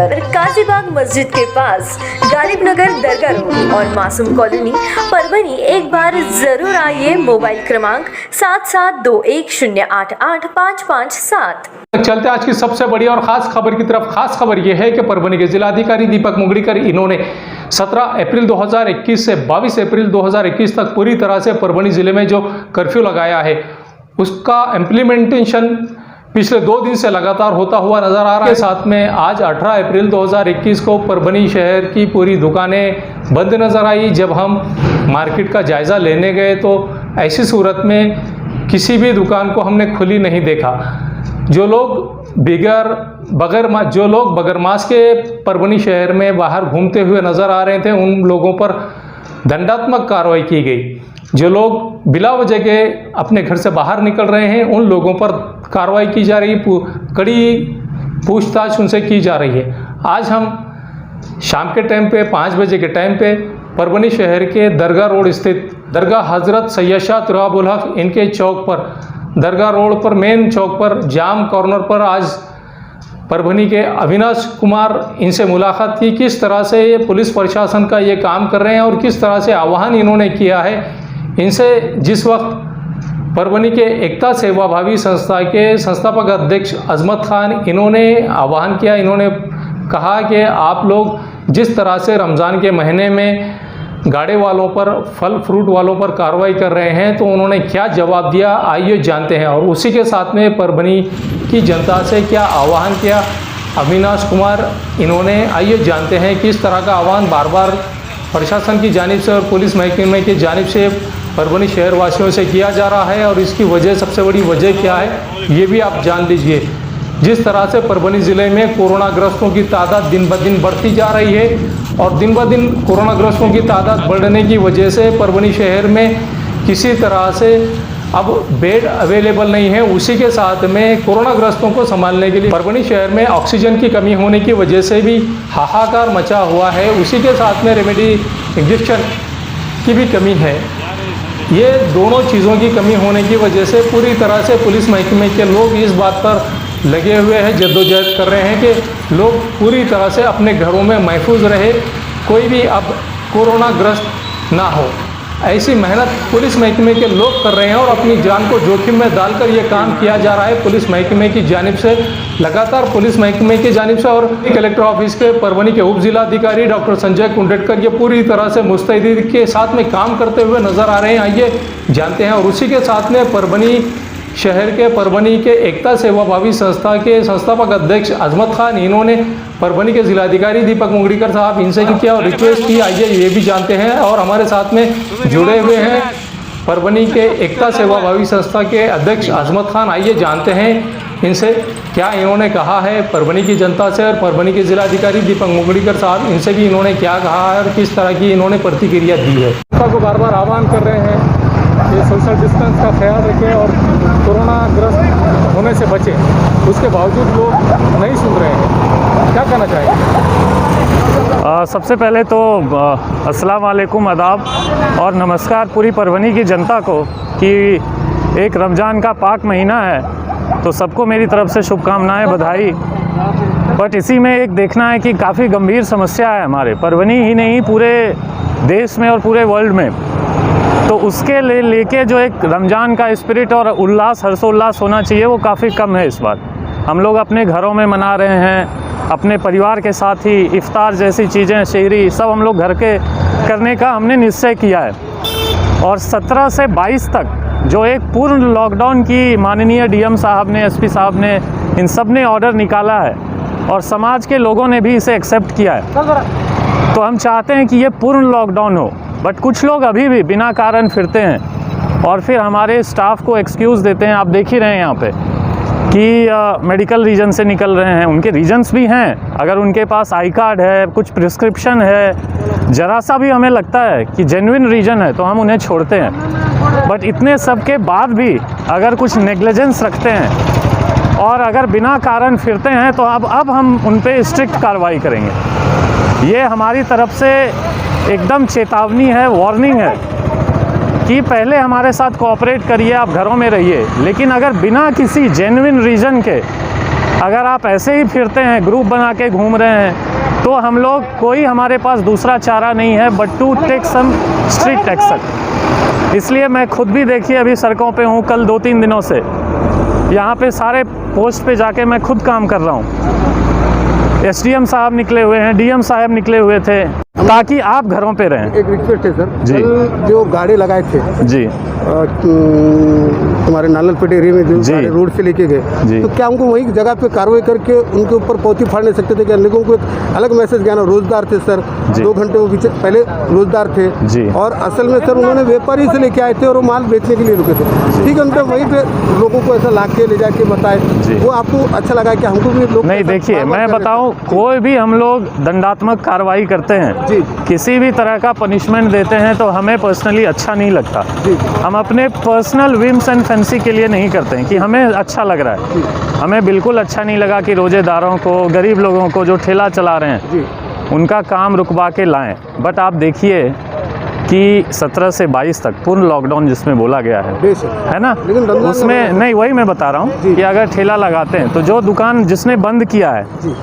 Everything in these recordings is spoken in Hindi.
सेंटर, काजीबाग मस्जिद के पास, गालिब नगर दरगाह रोड और मासूम कॉलोनी, परभनी। एक बार जरूर आइए। मोबाइल क्रमांक 7721088557। चलते आज की सबसे बड़ी और खास खबर की तरफ। खास खबर यह है कि परभनी के जिलाधिकारी दीपक मुगड़ीकर इन्होंने 17 अप्रैल 2021 से 22 अप्रैल 2021 तक पूरी तरह से परभनी जिले में जो कर्फ्यू लगाया है उसका इम्प्लीमेंटेशन पिछले 2 दिन से लगातार होता हुआ नजर आ रहा है। साथ में आज 18 अप्रैल 2021 को परभनी शहर की पूरी दुकानें बंद नजर आई। जब हम मार्केट का जायजा लेने गए तो ऐसी सूरत में किसी भी दुकान को हमने खुली नहीं देखा। जो लोग बगैर मास्क के परभनी शहर में बाहर घूमते हुए नजर आ रहे थे उन लोगों पर दंडात्मक कार्रवाई की गई। जो लोग बिला वजह के अपने घर से बाहर निकल रहे हैं उन लोगों पर कार्रवाई की जा रही, कड़ी पूछताछ उनसे की जा रही है। आज हम शाम के टाइम पे 5 बजे के टाइम पे परभनी शहर के दरगाह रोड स्थित दरगाह हजरत सैयद शाह तुराबुल हक इनके चौक पर, दरगाह रोड पर मेन चौक पर जाम कॉर्नर पर आज परभनी के अविनाश कुमार इनसे मुलाकात की। किस तरह से ये पुलिस प्रशासन का ये काम कर रहे हैं और किस तरह से आह्वान इन्होंने किया है इनसे। जिस वक्त परभनी के एकता सेवाभावी संस्था के संस्थापक अध्यक्ष अजमत खान इन्होंने आह्वान किया, इन्होंने कहा कि आप लोग जिस तरह से रमज़ान के महीने में गाड़े वालों पर, फल फ्रूट वालों पर कार्रवाई कर रहे हैं तो उन्होंने क्या जवाब दिया आइए जानते हैं। और उसी के साथ में परभनी की जनता से क्या आह्वान किया अविनाश कुमार इन्होंने, आइए जानते हैं किस तरह का आह्वान बार बार प्रशासन की जानिब से और पुलिस महकमे की जानिब से परभनी शहर वासियों से किया जा रहा है और इसकी वजह, सबसे बड़ी वजह क्या है ये भी आप जान लीजिए। जिस तरह से परभनी ज़िले में कोरोनाग्रस्तों की तादाद दिन ब दिन बढ़ती जा रही है और दिन ब दिन कोरोनाग्रस्तों की तादाद बढ़ने की वजह से परभनी शहर में किसी तरह से अब बेड अवेलेबल नहीं है। उसी के साथ में कोरोनाग्रस्तों को संभालने के लिए परभनी शहर में ऑक्सीजन की कमी होने की वजह से भी हाहाकार मचा हुआ है। उसी के साथ में रेमेडी इंजेक्शन की भी कमी है। ये दोनों चीज़ों की कमी होने की वजह से पूरी तरह से पुलिस महकमे के लोग इस बात पर लगे हुए हैं, जद्दोजहद कर रहे हैं कि लोग पूरी तरह से अपने घरों में महफूज रहे, कोई भी अब कोरोनाग्रस्त ना हो। ऐसी मेहनत पुलिस महकमे के लोग कर रहे हैं और अपनी जान को जोखिम में डालकर ये काम किया जा रहा है पुलिस महकमे की जानिब से। लगातार पुलिस महकमे की जानिब से और कलेक्टर ऑफिस के परभनी के उप जिलाधिकारी डॉक्टर संजय कुंडेटकर ये पूरी तरह से मुस्तैदी के साथ में काम करते हुए नजर आ रहे हैं। आइए जानते हैं। और उसी के साथ में परभनी शहर के, परभनी के एकता सेवाभावी संस्था के संस्थापक अध्यक्ष अजमत खान इन्होंने परभनी के जिलाधिकारी दीपक मुगड़ीकर साहब इनसे किया और रिक्वेस्ट की, आइए ये भी जानते हैं। और हमारे साथ में जुड़े हुए हैं परभनी के एकता सेवाभावी संस्था के अध्यक्ष अजमत खान, आइए जानते हैं इनसे क्या इन्होंने कहा है परभनी की जनता से। और परभनी के जिलाधिकारी दीपक मुगड़ीकर साहब इनसे भी इन्होंने क्या कहा है और किस तरह की इन्होंने प्रतिक्रिया दी है। जनता को बार बार आह्वान कर रहे हैं ये सोशल डिस्टेंस का ख्याल रखें और कोरोनाग्रस्त होने से बचें। उसके बावजूद लोग नहीं सुन रहे हैं, क्या कहना चाहेंगे? सबसे पहले तो अस्सलाम वालेकुम, आदाब और नमस्कार पूरी परभनी की जनता को कि एक रमज़ान का पाक महीना है तो सबको मेरी तरफ से शुभकामनाएं, बधाई। बट इसी में एक देखना है कि काफ़ी गंभीर समस्या है हमारे परभनी ही नहीं पूरे देश में और पूरे वर्ल्ड में। तो उसके लेके जो एक रमज़ान का स्पिरिट और उल्लास, हर्षोल्लास होना चाहिए वो काफ़ी कम है इस बार। हम लोग अपने घरों में मना रहे हैं, अपने परिवार के साथ ही इफ्तार जैसी चीज़ें, शहरी सब हम लोग घर के करने का हमने निश्चय किया है। और 17 से 22 तक जो एक पूर्ण लॉकडाउन की माननीय डीएम साहब ने, एसपी साहब ने, इन सब ने ऑर्डर निकाला है और समाज के लोगों ने भी इसे एक्सेप्ट किया है। तो हम चाहते हैं कि ये पूर्ण लॉकडाउन हो। बट कुछ लोग अभी भी बिना कारण फिरते हैं और फिर हमारे स्टाफ को एक्सक्यूज़ देते हैं। आप देख ही रहे हैं यहाँ पे कि मेडिकल रीजन से निकल रहे हैं, उनके रीजन्स भी हैं। अगर उनके पास आई कार्ड है, कुछ प्रिस्क्रिप्शन है, ज़रा सा भी हमें लगता है कि जेन्युइन रीजन है तो हम उन्हें छोड़ते हैं। बट इतने सब के बाद भी अगर कुछ नेग्लिजेंस रखते हैं और अगर बिना कारण फिरते हैं तो अब हम उन पर स्ट्रिक्ट कार्रवाई करेंगे। ये हमारी तरफ से एकदम चेतावनी है, वार्निंग है कि पहले हमारे साथ कोऑपरेट करिए, आप घरों में रहिए। लेकिन अगर बिना किसी जेन्युइन रीज़न के अगर आप ऐसे ही फिरते हैं, ग्रुप बना के घूम रहे हैं, तो हम लोग कोई हमारे पास दूसरा चारा नहीं है but to take some strict action. इसलिए मैं खुद भी देखिए अभी सड़कों पे हूँ, कल 2-3 दिनों से यहाँ पे सारे पोस्ट पे जाके मैं खुद काम कर रहा हूँ। एसडीएम साहब निकले हुए हैं, डीएम साहब निकले हुए थे, ताकि आप घरों पे रहें। एक रिक्वेस्ट है सर जी। कल जो गाड़ी लगाए थे जी तुम्हारे नाललपेट एरिया में जो जी। गाड़ी रोड से लेके जी। गए, तो क्या उनको वही जगह पे कार्रवाई करके उनके ऊपर पौती फाड़ नहीं सकते थे? क्या लोगों को एक अलग मैसेज गया ना, रोजगार थे सर, जी। 2 घंटे वो पीछे पहले रोजगार थे जी। और असल में सर उन्होंने व्यापारी से लेके आए थे और वो माल बेचने के लिए रुके थे। ठीक है, उनके वहीं पे लोगों को ऐसा ला के ले जाके बताए, जी। वो आपको अच्छा लगा कि हमको भी लोग नहीं, देखिए मैं बताऊं, कोई भी हम लोग दंडात्मक कार्रवाई करते हैं, जी। किसी भी तरह का पनिशमेंट देते हैं तो हमें पर्सनली अच्छा नहीं लगता। जी। हम अपने पर्सनल विम्स एंड फैंसी के लिए नहीं करते हैं कि हमें अच्छा लग रहा है। हमें बिल्कुल अच्छा नहीं लगा कि रोजेदारों को, गरीब लोगों को जो ठेला चला रहे हैं, जी। उनका काम रुकवा के लाएं। बट आप देखिए कि 17 से 22 तक पूर्ण लॉकडाउन जिसमें बोला गया है बेशक है ना, लेकिन रमजान उसमें नहीं, वही मैं बता रहा हूँ जी। कि अगर ठेला लगाते हैं तो जो दुकान जिसने बंद किया है जी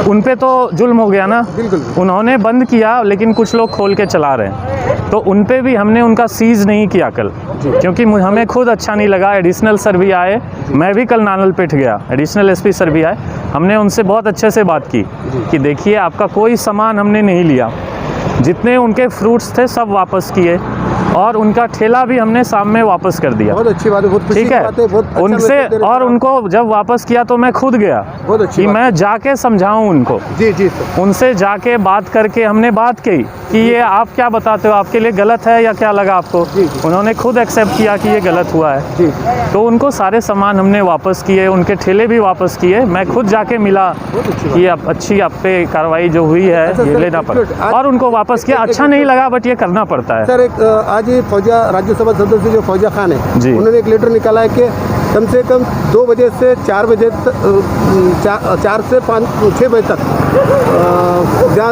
उन पे तो जुल्म हो गया ना। बिल्कुल। उन्होंने बंद किया लेकिन कुछ लोग खोल के चला रहे हैं, तो उन पे भी हमने उनका सीज नहीं किया कल, क्योंकि हमें खुद अच्छा नहीं लगा। एडिशनल सर भी आए, मैं भी कल नानलपेट गया, एडिशनल एसपी सर भी आए, हमने उनसे बहुत अच्छे से बात की कि देखिए आपका कोई सामान हमने नहीं लिया, जितने उनके फ्रूट्स थे सब वापस किए और उनका ठेला भी हमने शाम में वापस कर दिया। बहुत अच्छी बात है, बहुत खुशी ठीक की बात है, बहुत है, अच्छा उनसे मैसेज दे रहे और हैं। उनको जब वापस किया तो मैं खुद गया बहुत अच्छी कि बात मैं जाके समझाऊं उनको। जी जी सर। उनसे जाके बात करके हमने बात की कि ये आप क्या बताते हो, आपके लिए गलत है या क्या लगा आपको? जी, जी। उन्होंने खुद एक्सेप्ट किया कि ये गलत हुआ है, जी। तो उनको सारे सामान हमने वापस किए, उनके ठेले भी वापस किए। मैं खुद जाके मिला बहुत अच्छी कि आप अच्छी आप पे कार्रवाई जो हुई है अच्छा, ये सर, लेना एक पड़ा मिनट, आज- और उनको वापस किया। एक- अच्छा एक- नहीं लगा बट ये करना पड़ता है। सर एक आज ये फौजा राज्यसभा सदस्य जो फौजा खान है, जी। उन्होंने एक लेटर निकाला है कि कम से कम 2 बजे से 4 बजे तक 4 से 6 बजे तक जहाँ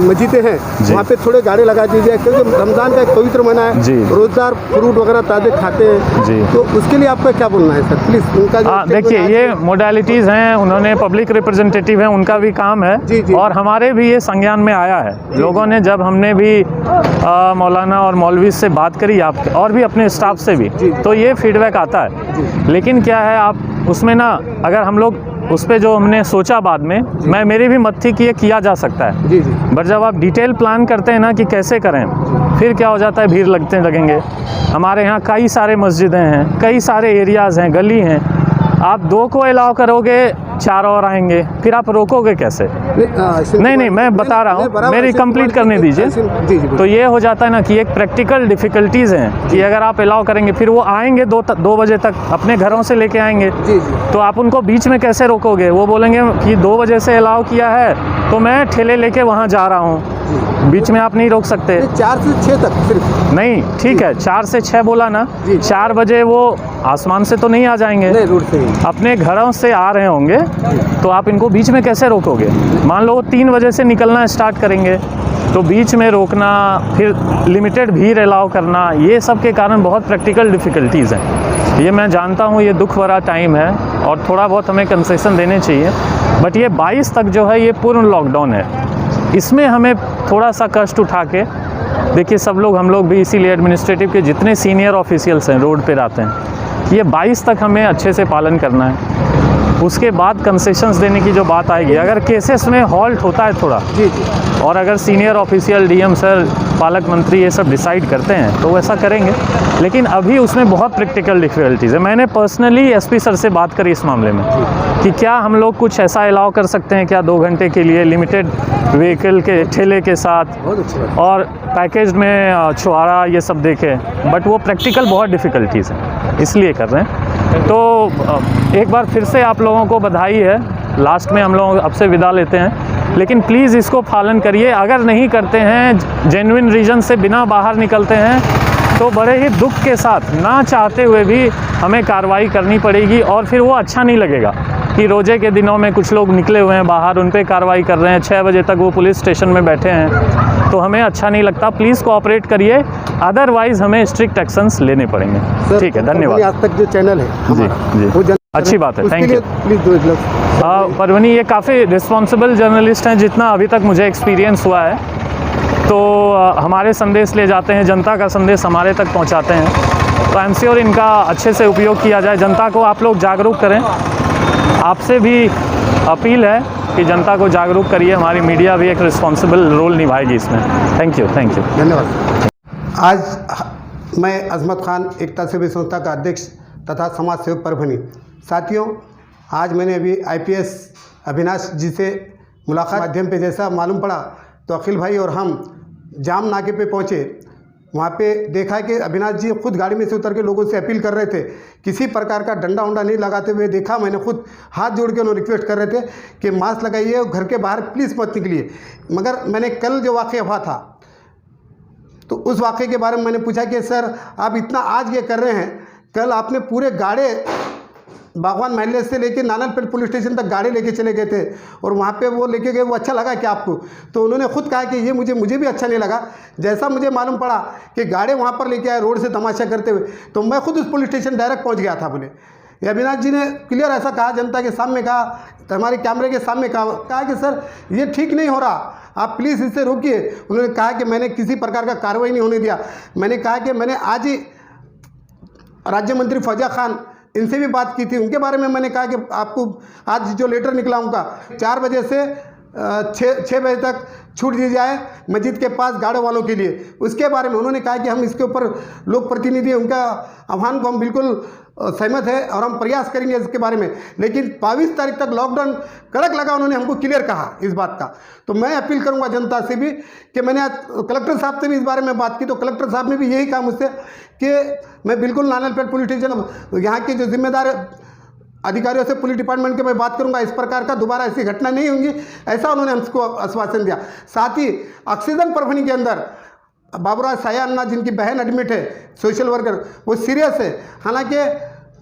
मस्जिदें हैं जी। वहाँ पे थोड़े गाड़ी लगा दीजिए, क्योंकि रमज़ान का एक पवित्र महीना है, जी। रोजदार फ्रूट वगैरह ताज़े खाते हैं। जी। तो उसके लिए आपका क्या बोलना है सर, प्लीज़ उनका जो हाँ, statement देखिए आज- ये मोडालिटीज़ हैं, उन्होंने पब्लिक रिप्रेजेंटेटिव हैं, उनका भी काम है। जी, जी। और हमारे भी ये संज्ञान में आया है। लोगों ने जब हमने भी मौलाना और मौलवी से बात करी आप और भी अपने स्टाफ से भी, जी। तो ये फीडबैक आता है। लेकिन क्या है, आप उसमें ना अगर हम लोग उस पे जो हमने सोचा बाद में, मैं मेरी भी मत थी कि ये किया जा सकता है, जी जी बट जब आप डिटेल प्लान करते हैं ना कि कैसे करें, फिर क्या हो जाता है, भीड़ लगेंगे। हमारे यहाँ कई सारे मस्जिदें हैं, कई सारे एरियाज़ हैं, गली हैं, आप 2 को अलाउ करोगे, 4 और आएंगे, फिर आप रोकोगे कैसे? नहीं, मैं बता रहा हूँ, मेरी कंप्लीट करने दीजिए। जी जी तो ये हो जाता है ना कि एक प्रैक्टिकल डिफ़िकल्टीज़ हैं कि अगर आप अलाउ करेंगे फिर वो आएंगे 2 बजे तक, अपने घरों से लेके आएंगे, जी जी तो आप उनको बीच में कैसे रोकोगे? वो बोलेंगे कि 2 बजे से अलाउ किया है तो मैं ठेले लेके वहाँ जा रहा हूँ, बीच में आप नहीं रोक सकते। 4 से 6 तक सिर्फ नहीं, ठीक है, 4 से 6 बोला ना, जी। 4 बजे वो आसमान से तो नहीं आ जाएंगे, नहीं, रोड से ही। अपने घरों से आ रहे होंगे, तो आप इनको बीच में कैसे रोकोगे? मान लो 3 बजे से निकलना स्टार्ट करेंगे, तो बीच में रोकना, फिर लिमिटेड भीड़ अलाउ करना, ये सब के कारण बहुत प्रैक्टिकल डिफ़िकल्टीज़ हैं। ये मैं जानता हूँ, ये दुख भरा टाइम है और थोड़ा बहुत हमें कंसेशन देने चाहिए, बट ये 22 तक जो है ये पूर्ण लॉकडाउन है। इसमें हमें थोड़ा सा कष्ट उठा के देखिए, सब लोग, हम लोग भी इसीलिए एडमिनिस्ट्रेटिव के जितने सीनियर ऑफिशियल्स हैं रोड पे रहते हैं, ये 22 तक हमें अच्छे से पालन करना है। उसके बाद कंसेशंस देने की जो बात आएगी, अगर केसेस में हॉल्ट होता है थोड़ा, जी जी और अगर सीनियर ऑफिशियल, डीएम सर, पालक मंत्री ये सब डिसाइड करते हैं तो वैसा करेंगे, लेकिन अभी उसमें बहुत प्रैक्टिकल डिफ़िकल्टीज़ है। मैंने पर्सनली एसपी सर से बात करी इस मामले में कि क्या हम लोग कुछ ऐसा अलाउ कर सकते हैं क्या 2 घंटे के लिए लिमिटेड व्हीकल के ठेले के साथ, बहुत अच्छी बात। और पैकेज में छुआरा ये सब देखे, बट वो प्रैक्टिकल बहुत डिफ़िकल्टीज़ हैं, इसलिए कर रहे हैं। तो एक बार फिर से आप लोगों को बधाई है। लास्ट में हम लोग अब से विदा लेते हैं, लेकिन प्लीज़ इसको पालन करिए। अगर नहीं करते हैं, जेन्युइन रीज़न से बिना बाहर निकलते हैं, तो बड़े ही दुख के साथ, ना चाहते हुए भी हमें कार्रवाई करनी पड़ेगी, और फिर वो अच्छा नहीं लगेगा कि रोज़े के दिनों में कुछ लोग निकले हुए हैं बाहर, उन पे कार्रवाई कर रहे हैं, 6 बजे तक वो पुलिस स्टेशन में बैठे हैं, तो हमें अच्छा नहीं लगता। प्लीज़ कोऑपरेट करिए, अदरवाइज़ हमें स्ट्रिक्ट एक्शंस लेने पड़ेंगे। ठीक है, धन्यवाद। आज तक जो चैनल है जी, हमारा, जी। वो अच्छी बात है, उसके थैंक लिए यू। प्लीज़ दो एक लफ्ज़। परवनी ये काफ़ी रिस्पॉन्सिबल जर्नलिस्ट हैं, जितना अभी तक मुझे एक्सपीरियंस हुआ है। तो हमारे संदेश ले जाते हैं, जनता का संदेश हमारे तक पहुंचाते हैं। तो आई एम श्योर इनका अच्छे से उपयोग किया जाए। जनता को आप लोग जागरूक करें। आपसे भी अपील है कि जनता को जागरूक करिए। हमारी मीडिया भी एक रिस्पॉन्सिबल रोल निभाएगी इसमें। Thank you, thank you. धन्यवाद। आज मैं अजमत खान एकता सेवी संस्था का अध्यक्ष तथा समाज सेवक परभनी। साथियों, आज मैंने अभी IPS अविनाश जी से मुलाकात माध्यम पे जैसा मालूम पड़ा, तो अखिल भाई और हम जाम नाके पे पहुँचे। वहाँ पे देखा कि अविनाश जी खुद गाड़ी में से उतर के लोगों से अपील कर रहे थे, किसी प्रकार का डंडा उंडा नहीं लगाते हुए देखा मैंने। खुद हाथ जोड़ के उन्होंने रिक्वेस्ट कर रहे थे कि मास्क लगाइए और घर के बाहर प्लीज़ मत निकलिए। मगर मैंने कल जो वाक़या हुआ था, तो उस वाक़े के बारे में मैंने पूछा कि सर आप इतना आज ये कर रहे हैं, कल आपने पूरे गाड़े बागवान महल्ले से लेके नानलपेट पुलिस स्टेशन तक गाड़ी लेके चले गए थे और वहाँ पे वो लेके गए, वो अच्छा लगा क्या आपको? तो उन्होंने खुद कहा कि ये मुझे भी अच्छा नहीं लगा। जैसा मुझे मालूम पड़ा कि गाड़ी वहाँ पर लेके आए रोड से तमाशा करते हुए, तो मैं खुद उस पुलिस स्टेशन डायरेक्ट पहुँच गया था। बोले ये अविनाश जी ने क्लियर ऐसा कहा, जनता के सामने कहा, हमारे कैमरे के सामने कहा कि सर ये ठीक नहीं हो रहा, आप प्लीज़ इससे रोकिए। उन्होंने कहा कि मैंने किसी प्रकार का कार्रवाई नहीं होने दिया। मैंने कहा कि मैंने आज ही राज्य मंत्री फौजा खान इनसे भी बात की थी, उनके बारे में मैंने कहा कि आपको आज जो लेटर निकला उनका 4 बजे से 6 बजे तक छूट दी जाए मस्जिद के पास गाड़ों वालों के लिए। उसके बारे में उन्होंने कहा कि हम इसके ऊपर लोक प्रतिनिधि उनका आह्वान को हम बिल्कुल सहमत है और हम प्रयास करेंगे इसके बारे में। लेकिन 22 तारीख तक लॉकडाउन कड़क लगा, उन्होंने हमको क्लियर कहा इस बात का। तो मैं अपील करूंगा जनता से भी कि मैंने आज कलेक्टर साहब से भी इस बारे में बात की, तो कलेक्टर साहब ने भी यही कहा मुझसे कि मैं बिल्कुल नानलपेट पुलिस स्टेशन यहाँ के जो जिम्मेदार अधिकारियों से पुलिस डिपार्टमेंट के मैं बात करूंगा, इस प्रकार का दोबारा ऐसी घटना नहीं होंगी, ऐसा उन्होंने हमको आश्वासन दिया। साथ ही ऑक्सीजन परभनी के अंदर बाबूराज साया अन्ना जिनकी बहन एडमिट है, सोशल वर्कर, वो सीरियस है। हालांकि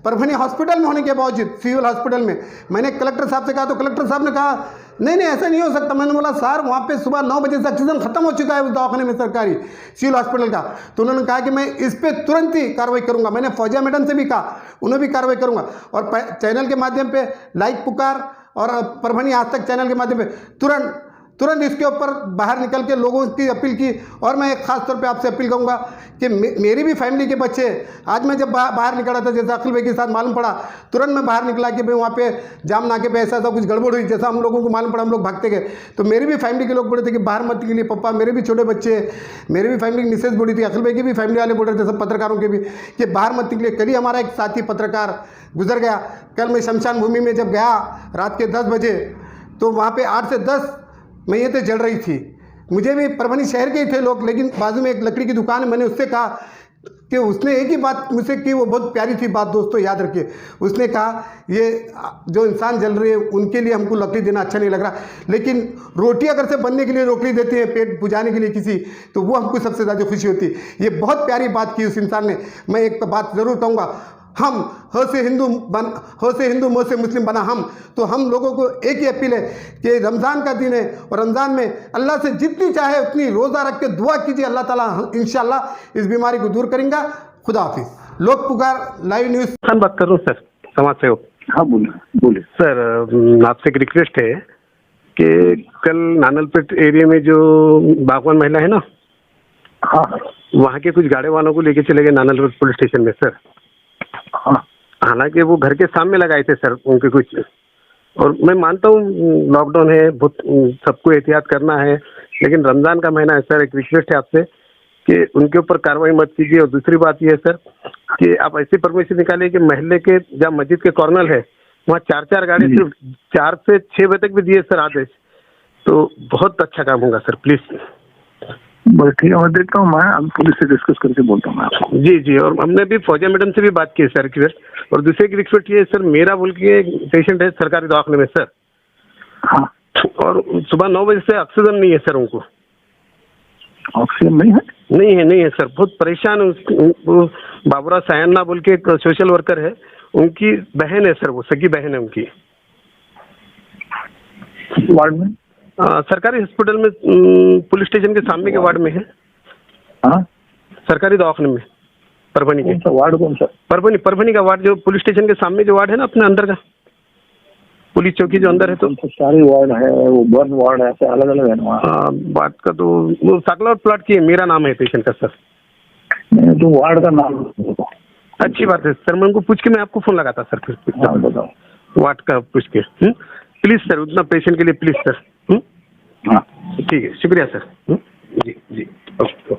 परभनी हॉस्पिटल में होने के बावजूद, सिविल हॉस्पिटल में, मैंने कलेक्टर साहब से कहा तो कलेक्टर साहब ने कहा नहीं ऐसा नहीं हो सकता। मैंने बोला सर वहाँ पे सुबह 9 बजे से ऑक्सीजन खत्म हो चुका है उस दवाखाने में सरकारी सिविल हॉस्पिटल का। तो उन्होंने कहा कि मैं इस पर तुरंत ही कार्रवाई करूँगा। मैंने फौजिया मैडम से भी कहा, उन्हें भी कार्रवाई करूँगा। और चैनल के माध्यम पे लाइक पुकार और परभनी आज तक चैनल के माध्यम पे तुरंत इसके ऊपर बाहर निकल के लोगों की अपील की। और मैं एक ख़ास तौर पे आपसे अपील करूँगा कि मेरी भी फैमिली के बच्चे, आज मैं जब बाहर निकला था, जैसा अखिल भाई के साथ मालूम पड़ा, तुरंत मैं बाहर निकला कि भाई वहाँ पे जाम नाके पे ऐसा कुछ गड़बड़ हुई। जैसा हम लोगों को मालूम पड़ा हम लोग भागते गए। तो मेरी भी फैमिली के लोग बोले थे कि बाहर मत निकलिए पप्पा, मेरे भी छोटे बच्चे, मेरी भी फैमिली की मिसेज बोली थी, अखिल भाई की भी फैमिली वाले बोल रहे थे, सब पत्रकारों के भी, कि बाहर मत निकलिए। कल ही हमारा एक साथी पत्रकार गुजर गया। कल मैं शमशान भूमि में जब गया रात के 10 बजे, तो वहाँ पर 8 से 10 मैयतें जल रही थी। मुझे भी परभनी शहर के ही थे लोग, लेकिन बाजू में एक लकड़ी की दुकान है। मैंने उससे कहा कि उसने एक ही बात मुझसे की, वो बहुत प्यारी थी बात, दोस्तों याद रखिए। उसने कहा ये जो इंसान जल रही है उनके लिए हमको लकड़ी देना अच्छा नहीं लग रहा, लेकिन रोटी अगर से बनने के लिए लकड़ी देती है पेट बुझाने के लिए किसी, तो वो हमको सबसे ज़्यादा खुशी होती है। ये बहुत प्यारी बात की उस इंसान ने। मैं एक बात ज़रूर कहूँगा, हम हो से हिंदू मुँह से मुस्लिम बना हम, तो हम लोगों को एक ही अपील है कि रमज़ान का दिन है और रमज़ान में अल्लाह से जितनी चाहे उतनी रोज़ा रख के दुआ कीजिए, अल्लाह ताला इंशाअल्लाह इस बीमारी को दूर करेंगे। खुदा हाफिज़। लोक पुकार लाइव न्यूज़ खान बात कर रहा हूँ सर, समाज सेवक। हाँ बोलिए सर, आपसे एक रिक्वेस्ट है कि कल नानलपेट एरिया में जो बागवान महिला है ना, हाँ वहाँ के कुछ गाड़े वालों को लेके चले गए नानलपेट पुलिस स्टेशन में सर। हाँ हालांकि वो घर के सामने लगाए थे सर उनके कुछ, और मैं मानता हूँ लॉकडाउन है, बहुत सबको एहतियात करना है, लेकिन रमज़ान का महीना है सर। एक रिक्वेस्ट है आपसे कि उनके ऊपर कार्रवाई मत कीजिए। और दूसरी बात यह है सर कि आप ऐसी परमिशन निकालिए कि महल्ले के जहाँ मस्जिद के कॉर्नर है वहाँ 4-4 गाड़ी सिर्फ 4 से 6 बजे तक भी दिए सर आदेश, तो बहुत अच्छा काम होगा सर, प्लीज़। बस ठीक है, मैं देखता हूँ, मैं पुलिस से डिस्कस करके बोलता हूँ मैं आपको। जी। और हमने भी फौजिया मैडम से भी बात की है सर रिक्वेस्ट। और दूसरे की रिक्वेस्ट ये है सर, मेरा बोल के पेशेंट है सरकारी दवाखाने में सर, हाँ, और सुबह 9 बजे से ऑक्सीजन नहीं है सर उनको। ऑक्सीजन नहीं है सर, बहुत परेशान है। बाबूराज सायन्ना बोल के एक सोशल वर्कर है, उनकी बहन है सर, वो सगी बहन है उनकी। वार्ड में सरकारी हॉस्पिटल में, पुलिस स्टेशन के सामने के वार्ड में है। हाँ, सरकारी दवाखाने में। परभनी के। कौन सा वार्ड, कौन सा? परभनी का वार्ड, जो पुलिस स्टेशन के सामने जो वार्ड है ना अपने अंदर का, पुलिस चौकी जो अंदर है, तो सारे वार्ड है, वो बर्न वार्ड है, ऐसे अलग अलग है ना वहाँ? बात का तो वो साकला प्लॉट की है, मेरा नाम है पेशेंट का सर। नहीं, तो वार्ड का नाम बताओ। अच्छी बात है सर, मैं उनको पूछ के मैं आपको फोन लगाता सर फिर। हाँ, बताओ। वार्ड का पूछ के। प्लीज सर, उतना पेशेंट के लिए प्लीज सर। हाँ ठीक है, शुक्रिया सर। जी जी, ओके।